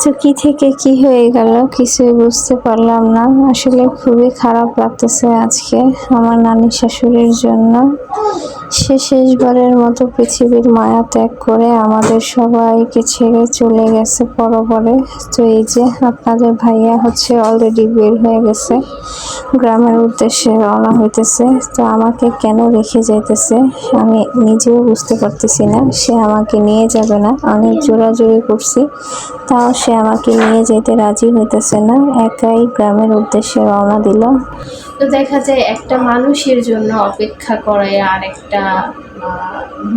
তো কি থেকে কি হয়ে গেল কিছুই বুঝতে পারলাম না। আসলে খুবই খারাপ লাগতেছে আজকে আমার নানি শাশুড়ির জন্য। সে শেষবারের মতো পৃথিবীর মায়া ত্যাগ করে আমাদের সবাইকে ছেড়ে চলে গেছে পরপরে। তো এই যে আপনাদের ভাইয়া হচ্ছে অলরেডি বের হয়ে গেছে, গ্রামের উদ্দেশ্যে রওনা হইতেছে। তো আমাকে কেন রেখে যাইতেছে আমি নিজেও বুঝতে পারতেছি না। সে আমাকে নিয়ে যাবে না, অনেক জোরাজুরি করছি, তাও সে আমাকে নিয়ে যেতে রাজি হইতেছে না। একাই গ্রামের উদ্দেশ্যে রওনা দিল। তো দেখা যায় একটা মানুষের জন্য অপেক্ষা করে আর একটা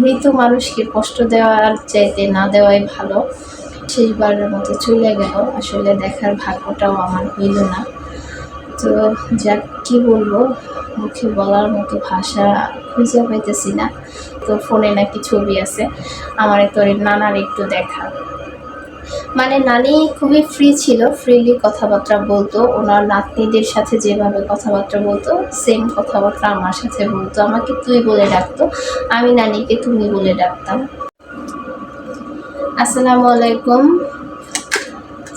মৃত মানুষকে কষ্ট দেওয়ার চাইতে না দেওয়াই ভালো। শেষবারের মতো চলে গেল, আসলে দেখার ভাগ্যটাও আমার হইল না। তো যাক, কি বলবো, মুখে বলার মতো ভাষা খুঁজে পাইতেছি না। তো ফোনে নাকি ছবি আছে আমার তোর নানার একটু দেখা। মানে নানি খুবই ফ্রি ছিল, ফ্রিলি কথাবার্তা বলতো। ওনার নাতনিদের সাথে যেভাবে কথাবার্তা বলতো সেম কথাবার্তা আমার সাথে বলতো। আমাকে তুই বলে ডাকতো, আমি নানিকে তুমি বলে ডাকতাম। আসসালামু আলাইকুম।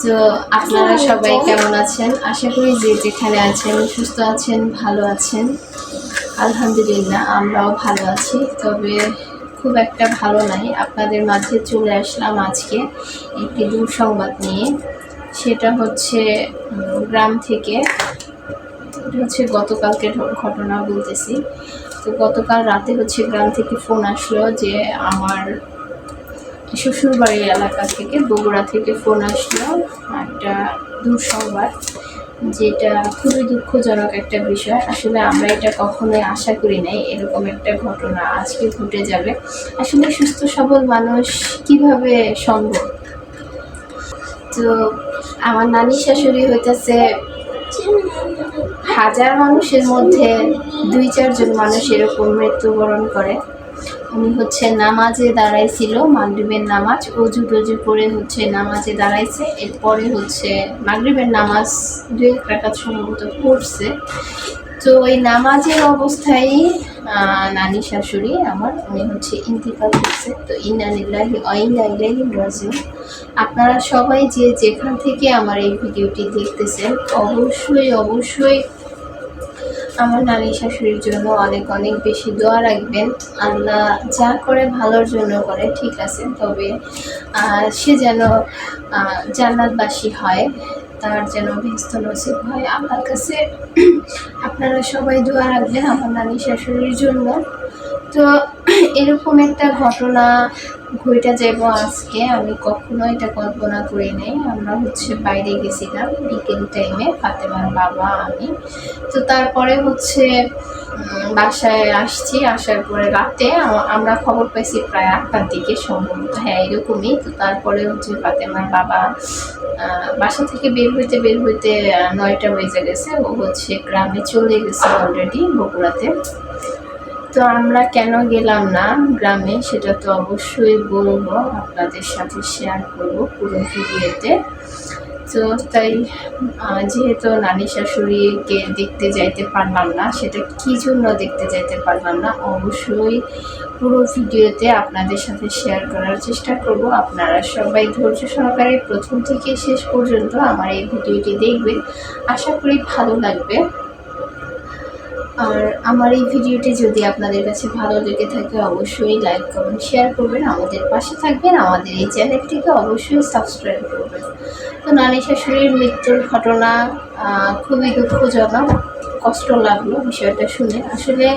তো আপনারা সবাই কেমন আছেন? আশা করি যে যেখানে আছেন সুস্থ আছেন, ভালো আছেন। আলহামদুলিল্লাহ আমরাও ভালো আছি, তবে খুব একটা ভালো নাই। আপনাদের মাঝে চলে আসলাম আজকে একটি দুঃসংবাদ নিয়ে। সেটা হচ্ছে গ্রাম থেকে, এটা হচ্ছে গতকালকে ঘটনা বলতেছি। তো গতকাল রাতে হচ্ছে গ্রাম থেকে ফোন আসলো যে আমার শ্বশুরবাড়ির এলাকা থেকে, বগুড়া থেকে ফোন আসলো একটা দুঃসংবাদ, যেটা খুবই দুঃখজনক একটা বিষয়। আসলে আমরা এটা কখনোই আশা করি নাই এরকম একটা ঘটনা আজকে ঘটে যাবে। আসলে সুস্থ সবল মানুষ কিভাবে সম্ভব? তো আমার নানি শাশুড়ি হইতেছে হাজার মানুষের মধ্যে 2-4 জন মানুষ এরকম মৃত্যুবরণ করে। উনি হচ্ছে নামাজে দাঁড়াইছিল, মাগরিবের নামাজ, অজু টজু করে হচ্ছে নামাজে দাঁড়াইছে। এরপরে হচ্ছে মাগরিবের নামাজ 2 রাকাত সম্ভবত পড়ছে। তো ওই নামাজের অবস্থায় নানি শাশুড়ি আমার, উনি হচ্ছে ইন্তিকাল করছে। তো ইন্না লিল্লাহি ওয়া ইন্না ইলাইহি রাজিউন। আপনারা সবাই যে যেখান থেকে আমার এই ভিডিওটি দেখতেছেন অবশ্যই অবশ্যই আমার নানি শাশুড়ির জন্য অনেক অনেক বেশি দোয়া রাখবেন। আল্লাহ যা করে ভালোর জন্য করে, ঠিক আছে, তবে সে যেন জান্নাতবাসী হয়, তার যেন বেহেশত নসিব হয় আল্লাহর কাছে। আপনারা সবাই দোয়া রাখবেন আমার নানি শাশুড়ির জন্য। তো এরকম একটা ঘটনা ঘটে যাব আজকে, আমি কখনো এটা কল্পনা করি নাই। আমরা হচ্ছে বাইরে গেছিলাম বিকেল টাইমে, ফাতেমার বাবা আমি। তো তারপরে হচ্ছে বাসায় আসছি, আসার পরে রাতে আমরা খবর পাইছি প্রায় 8টার দিকে সম্ভবত, হ্যাঁ এরকমই। তো তারপরে হচ্ছে ফাতেমার বাবা বাসা থেকে বের হইতে 9টা বেজে গেছে। ও হচ্ছে গ্রামে চলে গেছে অলরেডি, বগুড়াতে। তো আমরা কেন গেলাম না গ্রামে সেটা তো অবশ্যই বলবো, আপনাদের সাথে শেয়ার করবো পুরো ভিডিওতে। তো তাই যেহেতু নানি শাশুড়িকে দেখতে যাইতে পারলাম না, সেটা কী জন্য দেখতে যাইতে পারলাম না অবশ্যই পুরো ভিডিওতে আপনাদের সাথে শেয়ার করার চেষ্টা করব। আপনারা সবাই ধৈর্য সহকারে প্রথম থেকে শেষ পর্যন্ত আমার এই ভিডিওটি দেখবেন, আশা করি ভালো লাগবে। আর আমার এই ভিডিওটি যদি আপনাদের কাছে ভালো লেগে থাকে অবশ্যই লাইক কমেন্ট শেয়ার করবেন, আমাদের পাশে থাকবেন, আমাদের এই চ্যানেলটিকে অবশ্যই সাবস্ক্রাইব করবেন। তো নানি শাশুড়ির মৃত্যুর ঘটনা খুবই দুঃখজনক, কষ্ট লাগলো বিষয়টা শুনে। আসলে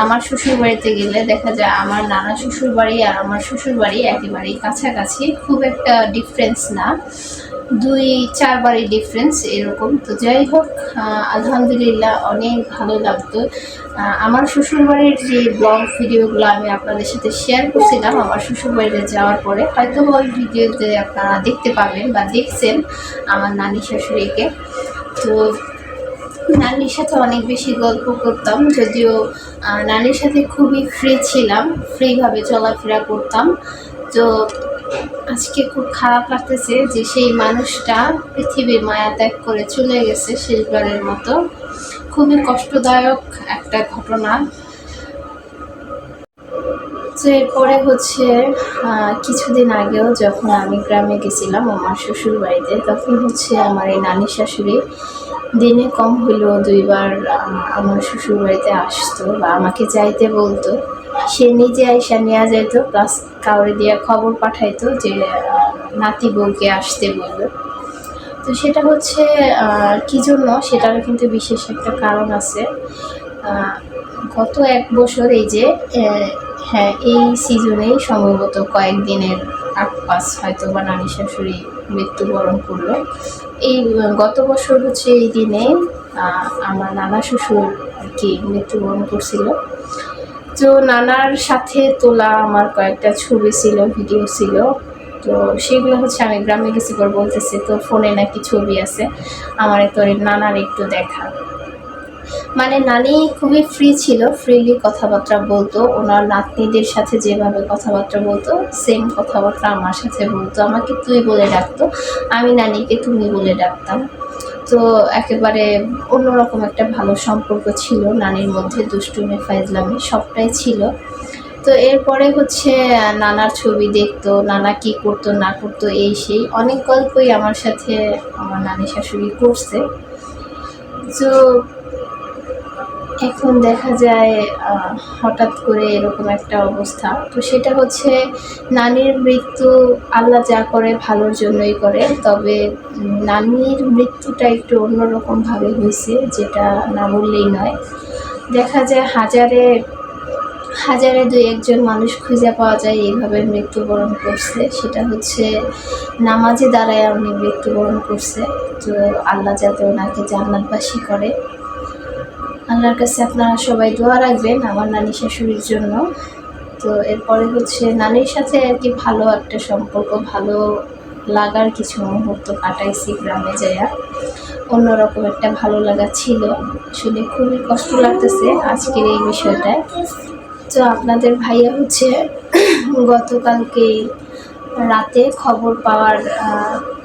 আমার শ্বশুরবাড়িতে গেলে দেখা যায় আমার নানা শ্বশুরবাড়ি আর আমার শ্বশুরবাড়ি একেবারেই কাছাকাছি, খুব একটা ডিফারেন্স না, 2-4 বাড়ি ডিফারেন্স এরকম। তো যাই হোক, আলহামদুলিল্লাহ অনেক ভালো লাগতো। আমার শ্বশুরবাড়ির যে ব্লগ ভিডিওগুলো আমি আপনাদের সাথে শেয়ার করছিলাম আমার শ্বশুরবাড়িতে যাওয়ার পরে, হয়তো ওই ভিডিওতে আপনারা দেখতে পাবেন বা দেখছেন আমার নানি শাশুড়িকে। তো নানির সাথে অনেক বেশি গল্প করতাম, যদিও নানির সাথে খুবই ফ্রি ছিলাম, ফ্রিভাবে চলাফেরা করতাম। তো আজকে খুব খারাপ লাগতেছে যে সেই মানুষটা পৃথিবীর মায়া ত্যাগ করে চলে গেছে শেষবারের মতো। খুবই কষ্টদায়ক একটা ঘটনা। তো এরপরে হচ্ছে কিছুদিন আগেও যখন আমি গ্রামে গেছিলাম আমার শ্বশুর বাড়িতে, তখন হচ্ছে আমার এই নানি শাশুড়ি দিনে কম হইলেও 2 বার আমার শ্বশুর বাড়িতে আসতো বা আমাকে যাইতে বলতো। সে নিজে আইসা নিয়ে যাইতো, প্লাস কাউরে দিয়ে খবর পাঠাইতো যে নাতি বউকে আসতে বললো। তো সেটা হচ্ছে কী জন্য, সেটারও কিন্তু বিশেষ একটা কারণ আছে। গত 1 বছর এই যে হ্যাঁ, এই সিজনেই সম্ভবত কয়েকদিনের আগ-পাশ হয়তো বা নানি শাশুড়ি মৃত্যুবরণ করলো। এই গত বছর হচ্ছে এই দিনে আমার নানা শ্বশুর আর কি মৃত্যুবরণ করছিল। তো নানার সাথে তোলা আমার কয়েকটা ছবি ছিল, ভিডিও ছিল। তো সেগুলো হচ্ছে আমি গ্রামে গেছি পর বলতেছে তোর ফোনে নাকি ছবি আছে, আমারে তোর নানার একটু দেখা। মানে নানি খুবই ফ্রি ছিল, ফ্রিলি কথাবার্তা বলতো। ওনার নাতনিদের সাথে যেভাবে কথাবার্তা বলতো সেম কথাবার্তা আমার সাথে বলতো। আমাকে তুই বলে ডাকতো, আমি নানিকে তুমি বলে ডাকতাম। তো একেবারে অন্যরকম একটা ভালো সম্পর্ক ছিল নানির মধ্যে, দুষ্টুমি ফাইজলামি সবটাই ছিল। তো এরপরে হচ্ছে নানার ছবি দেখতো, নানা কী করতো না করতো এই সেই অনেক গল্পই আমার সাথে আমার নানি শাশুড়ি করছে। তো এখন দেখা যায় হঠাৎ করে এরকম একটা অবস্থা। তো সেটা হচ্ছে নানির মৃত্যু আল্লাহ যা করে ভালোর জন্যই করে। তবে নানির মৃত্যুটা একটু অন্যরকমভাবে হয়েছে, যেটা না বললেই নয়। দেখা যায় হাজারে 2-1 জন মানুষ খুঁজে পাওয়া যায় এইভাবে মৃত্যুবরণ করছে। সেটা হচ্ছে নামাজে দাঁড়ায় উনি মৃত্যুবরণ করছে। তো আল্লাহ যাতে ওনাকে জান্নাতবাসী করে। আল্লাহর কাছে আপনারা সবাই দোয়া রাখবেন আমার নানি শাশুড়ির জন্য। তো এরপরে হচ্ছে নানির সাথে আর কি ভালো একটা সম্পর্ক, ভালো লাগার কিছু মুহূর্ত কাটাইছি গ্রামে যাইয়া। অন্যরকম একটা ভালো লাগা ছিল। আসলে খুবই কষ্ট লাগতেছে আজকের এই বিষয়টায়। তো আপনাদের ভাইয়া হচ্ছে গতকালকেই রাতে খবর পাওয়ার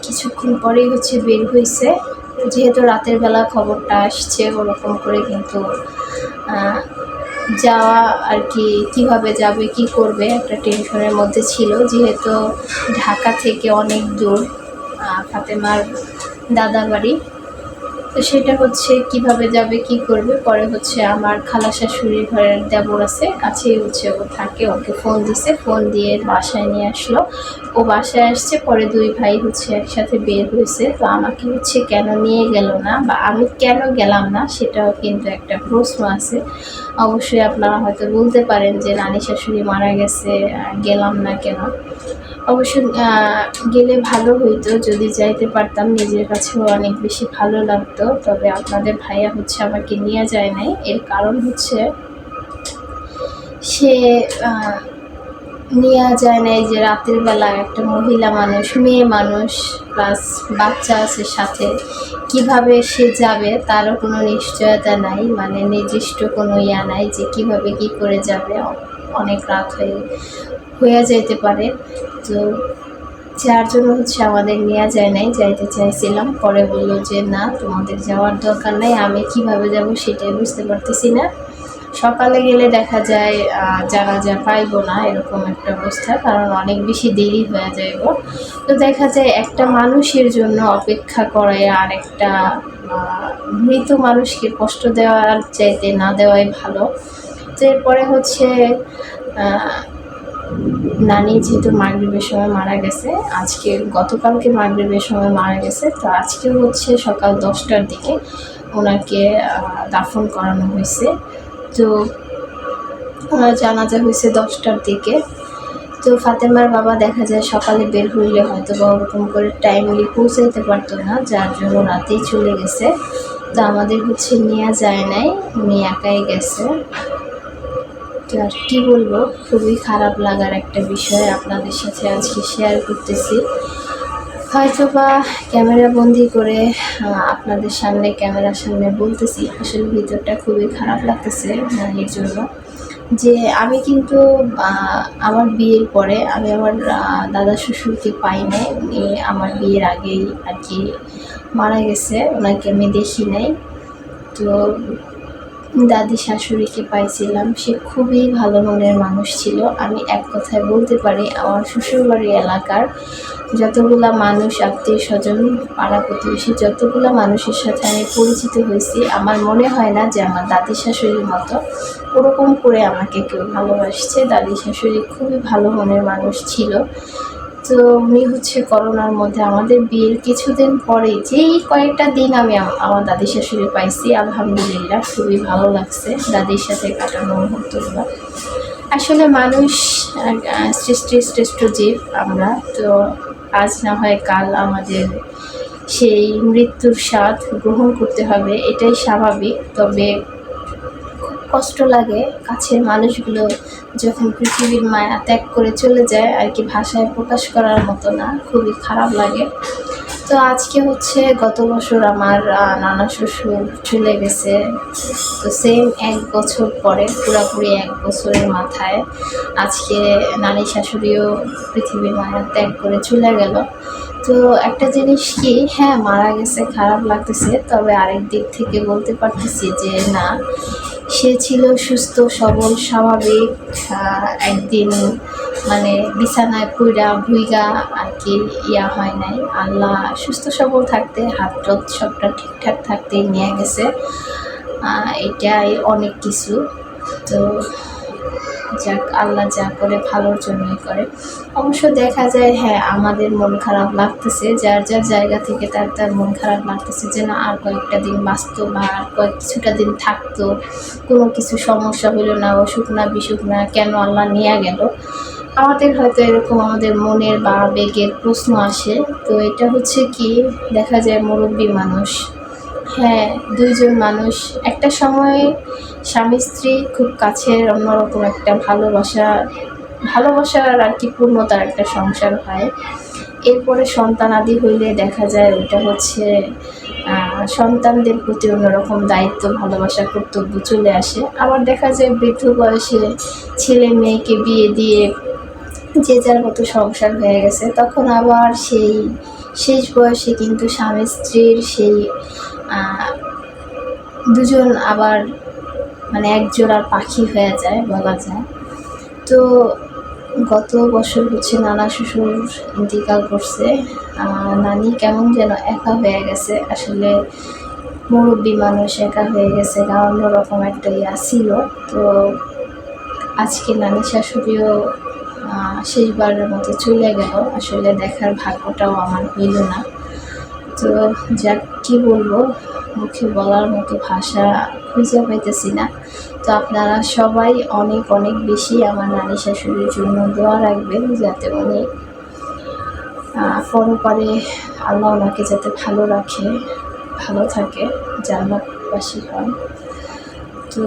কিছুক্ষণ পরেই হচ্ছে বের হয়েছে। যেহেতু রাতের বেলা খবরটা আসছে, ওরকম করে কিন্তু যাওয়া আর কি কীভাবে যাবে, কী করবে একটা টেনশনের মধ্যে ছিল। যেহেতু ঢাকা থেকে অনেক দূর ফাতেমার দাদার বাড়ি। তো সেটা হচ্ছে কিভাবে যাবে, কি করবে। পরে হচ্ছে আমার খালা শাশুড়ির ঘরের দেবর আছে, কাছেই হচ্ছে ও থাকে, ওকে ফোন দিছে, ফোন দিয়ে বাসায় নিয়ে আসলো। ও বাসায় আসছে, পরে 2 ভাই হচ্ছে একসাথে বের হয়েছে। তো আমাকে হচ্ছে কেন নিয়ে গেল না বা আমি কেন গেলাম না, সেটাও কিন্তু একটা প্রশ্ন আছে। অবশ্যই আপনারা হয়তো বলতে পারেন যে নানি শাশুড়ি মারা গেছে, গেলাম না কেন। অবশ্য গেলে ভালো হইতো, যদি যাইতে পারতাম নিজের কাছেও অনেক বেশি ভালো লাগতো। তবে আপনাদের ভাইয়া হচ্ছে আমাকে নিয়ে যায় নাই। এর কারণ হচ্ছে সে নেওয়া যায় নাই যে রাতের বেলা একটা মহিলা মানুষ, মেয়ে মানুষ, প্লাস বাচ্চা আছে সাথে, কিভাবে সে যাবে তারও কোনো নিশ্চয়তা নাই। মানে নির্দিষ্ট কোনো ইয়া নাই যে কিভাবে কি করে যাবে। অনেক রাত হয়ে যেতে পারে। তো যার জন্য হচ্ছে আমাদের নেওয়া যায় নাই, যাইতে চাইছিলাম। পরে বললো যে না, তোমাদের যাওয়ার দরকার নাই, আমি কিভাবে যাব সেটাই বুঝতে পারতেছি না। সকালে গেলে দেখা যায় জানাজা পাইবো না, এরকম একটা অবস্থা, কারণ অনেক বেশি দেরি হয়ে যাইব। তো দেখা যায় একটা মানুষের জন্য অপেক্ষা করায় আর একটা মৃত মানুষকে কষ্ট দেওয়ার চাইতে না দেওয়াই ভালো। তো এরপরে হচ্ছে নানি যেহেতু মাগরিবের সময় মারা গেছে, গতকালকে মাগরিবের সময় মারা গেছে। তো আজকে হচ্ছে সকাল 10টার দিকে ওনাকে দাফন করানো হয়েছে। তো জানাজা হয়েছে 10টার দিকে। তো ফাতেমার বাবা দেখা যায় সকালে বের হইলে হয়তো বা ওরকম করে টাইমলি পৌঁছাইতে পারতো না, যার জন্য রাতেই চলে গেছে। তো আমাদের হচ্ছে নেওয়া যায় নাই, উনি একাই গেছে। তো আর কী বলবো, খুবই খারাপ লাগার একটা বিষয় আপনাদের সাথে আজকে শেয়ার করতেছি। হয়তো বা ক্যামেরা বন্দি করে আপনাদের সামনে, ক্যামেরার সামনে বলতেছি, আসলে ভিতরটা খুবই খারাপ লাগতেছে নানির জন্য। যে আমি কিন্তু আমার বিয়ের পরে আমি আমার দাদা শ্বশুরকে পাই নাই। উনি আমার বিয়ের আগেই আর কি মারা গেছে, ওনাকে আমি দেখি নাই। তো দাদি শাশুড়িকে পাইছিলাম। সে খুবই ভালো মনের মানুষ ছিল। আমি এক কথায় বলতে পারি আমার শ্বশুরবাড়ি এলাকার যতগুলা মানুষ, আত্মীয় স্বজন, পাড়া প্রতিবেশী যতগুলা মানুষের সাথে আমি পরিচিত হয়েছি, আমার মনে হয় না যে আমার দাদি শাশুড়ির মতো ওরকম করে আমাকে কেউ ভালোবাসছে। দাদি শাশুড়ি খুবই ভালো মনের মানুষ ছিল। তো উনি হচ্ছে করোনার মধ্যে আমাদের বিয়ের কিছুদিন পরে যেই কয়েকটা দিন আমি আমার দাদি শাশুড়ি পাইছি, আলহামদুলিল্লাহ খুবই ভালো লাগছে দাদির সাথে কাটানো মুহূর্তগুলো। আসলে মানুষ সৃষ্টির শ্রেষ্ঠ জীব আমরা, তো আজ না হয় কাল আমাদের সেই মৃত্যুর স্বাদ গ্রহণ করতে হবে, এটাই স্বাভাবিক। তবে কষ্ট লাগে কাছের মানুষগুলো যখন পৃথিবীর মায়া ত্যাগ করে চলে যায়, আর কি ভাষায় প্রকাশ করার মতো না, খুবই খারাপ লাগে। তো আজকে হচ্ছে গত বছর আমার নানা শ্বশুর চলে গেছে। তো সেম 1 বছর পরে, পুরাপুরি 1 বছরের মাথায় আজকে নানি শাশুড়িও পৃথিবীর মায়া ত্যাগ করে চলে গেল। তো একটা জিনিস কি, হ্যাঁ মারা গেছে, খারাপ লাগতেছে, তবে আরেক দিক থেকে বলতে পারতেছি যে না, সে ছিল সুস্থ সবল স্বাভাবিক। একদিন মানে বিছানায় ভুইগা আর কি হয় নাই। আল্লাহ সুস্থ সবল থাকতে, হাত সবটা ঠিকঠাক থাকতেই নিয়ে গেছে। এটাই অনেক কিছু। তো যাক, আল্লাহ যা করে ভালোর জন্যই করে। অবশ্য দেখা যায় হ্যাঁ আমাদের মন খারাপ লাগতেছে, যার যার জায়গা থেকে তার মন খারাপ লাগতেছে যে না আর কয়েকটা দিন বাঁচতো বা আর কিছুটা দিন থাকতো, কোনো কিছু সমস্যা হলো না, অসুখ না বিসুখ না, কেন আল্লাহ নিয়ে গেল। আমাদের হয়তো এরকম আমাদের মনের বা আবেগের প্রশ্ন আসে। তো এটা হচ্ছে কি, দেখা যায় মুরব্বী মানুষ, হ্যাঁ 2জন মানুষ একটা সময়ে স্বামী স্ত্রী খুব কাছের, অন্যরকম একটা ভালোবাসার আর কি পূর্ণতার একটা সংসার হয়। এরপরে সন্তানাদি হইলে দেখা যায় ওটা হচ্ছে সন্তানদের প্রতি অন্যরকম দায়িত্ব, ভালোবাসা, কর্তব্য চলে আসে। আবার দেখা যায় বৃদ্ধ বয়সে ছেলে মেয়েকে বিয়ে দিয়ে যে যার মতো সংসার হয়ে গেছে, তখন আবার সেই শেষ বয়সে কিন্তু স্বামী স্ত্রীর সেই দুজন আবার মানে একজোড়ার পাখি হয়ে যায় বলা যায়। তো গত বছর হচ্ছে নানা শ্বশুর ইন্তিকাল করছে। নানি কেমন যেন একা হয়ে গেছে, আসলে মুরব্বী মানুষ একা হয়ে গেছে, অন্যরকম একটা ছিল। তো আজকে নানি শাশুড়িও শেষবারের মতো চলে গেল। আসলে দেখার ভাগ্যটাও আমার হইল না। তো যাক, কী বলবো, মুখে বলার মতো ভাষা খুঁজে পাইতেছি না। তো আপনারা সবাই অনেক অনেক বেশি আমার নানি শাশুড়ির জন্য দোয়া রাখবেন, যাতে উনি পরপারে আল্লাহ ওনাকে যাতে ভালো রাখে, ভালো থাকে, জান্নাতবাসী হন। তো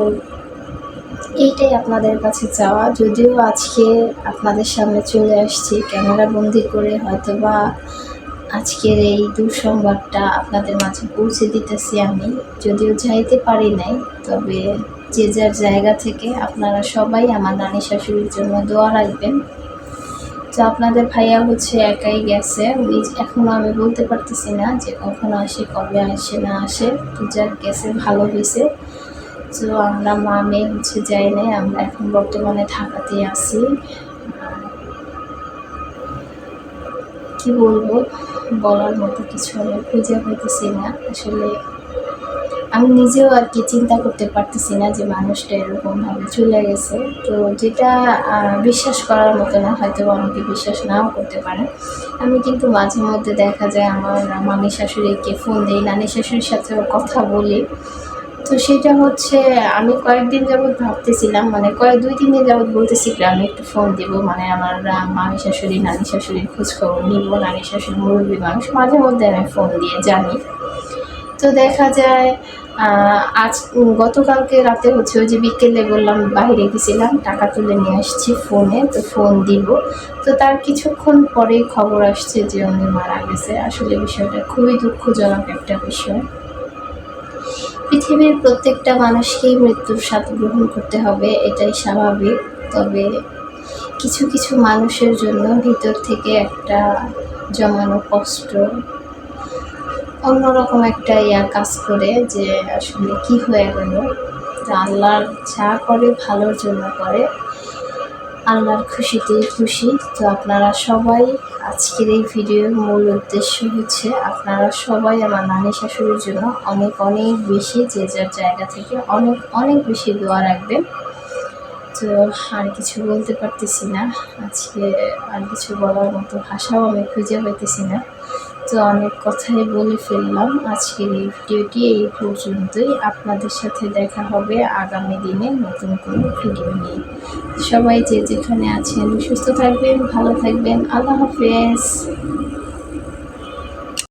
এইটাই আপনাদের কাছে চাওয়া। যদিও আজকে আপনাদের সামনে চলে আসছি ক্যামেরা বন্দি করে, হয়তো বা আজকের এই দুঃসংবাদটা আপনাদের মাঝে পৌঁছে দিতেছি আমি, যদিও যাইতে পারি নাই। তবে যে যার জায়গা থেকে আপনারা সবাই আমার নানি শাশুড়ির জন্য দোয়া রাখবেন। তো আপনাদের ভাইয়া হচ্ছে একাই গেছে, উনি এখনও আমি বলতে পারতেছি না যে কখন আসে, কবে আসে না আসে। তো যাক, গেছে ভালো হয়েছে। তো আমরা মা মেয়ে হচ্ছে যাই নাই, আমরা এখন বর্তমানে ঢাকাতেই আছি। কি বলবো, বলার মতো কিছু আমি খুঁজে পাইতেছি না। আসলে আমি নিজেও আর কি চিন্তা করতে পারতেছি না যে মানুষটা এরকমভাবে চলে গেছে। তো যেটা বিশ্বাস করার মতো না, হয়তো আমাকে বিশ্বাস নাও করতে পারে। আমি কিন্তু মাঝে মধ্যে দেখা যায় আমার মামি শাশুড়িকে ফোন দিই, নানি শাশুড়ির সাথেও কথা বলি। তো সেটা হচ্ছে আমি কয়েকদিন যাবৎ ভাবতেছিলাম, মানে 2-3 দিন যাবৎ বলতেছি আমি একটু ফোন দিব, মানে আমার মামি শাশুড়ি নানি শাশুড়ির খোঁজখবর নিব। নানি শাশুড়ি মুরব্বী মানুষ, মাঝে মধ্যে আমি ফোন দিয়ে জানি। তো দেখা যায় আজ গতকালকে রাতে হচ্ছে ওই যে বিকেলে বললাম বাইরে গেছিলাম, টাকা তুলে নিয়ে আসছি ফোনে, তো ফোন দিব। তো তার কিছুক্ষণ পরেই খবর আসছে যে উনি মারা গেছে। আসলে বিষয়টা খুবই দুঃখজনক একটা বিষয়। পৃথিবীর প্রত্যেকটা মানুষকেই মৃত্যুর স্বাদ গ্রহণ করতে হবে, এটাই স্বাভাবিক। তবে কিছু কিছু মানুষের জন্য ভিতর থেকে একটা জমানো কষ্ট, অন্যরকম একটা কাজ করে যে আসলে কি হয়ে গেল। তো আল্লাহর যা করে ভালোর জন্য করে, আল্লাহর খুশিতেই খুশি। তো আপনারা সবাই, আজকের এই ভিডিওর মূল উদ্দেশ্য হচ্ছে আপনারা সবাই আমার নানি শাশুড়ির জন্য অনেক অনেক বেশি, যে যার জায়গা থেকে অনেক অনেক বেশি দোয়া রাখবেন। তো আর কিছু বলতে পারতেছি না আজকে, আর কিছু বলার মতো ভাষাও আমি খুঁজে পাইতেছি না। তো অনেক কথাই বলে ফেললাম। আজকের এই ভিডিওটি এই পর্যন্তই। আপনাদের সাথে দেখা হবে আগামী দিনে নতুন কোনো ভিডিও নিয়ে। সবাই যে যেখানে আছেন সুস্থ থাকবেন, ভালো থাকবেন। আল্লাহ হাফেজ।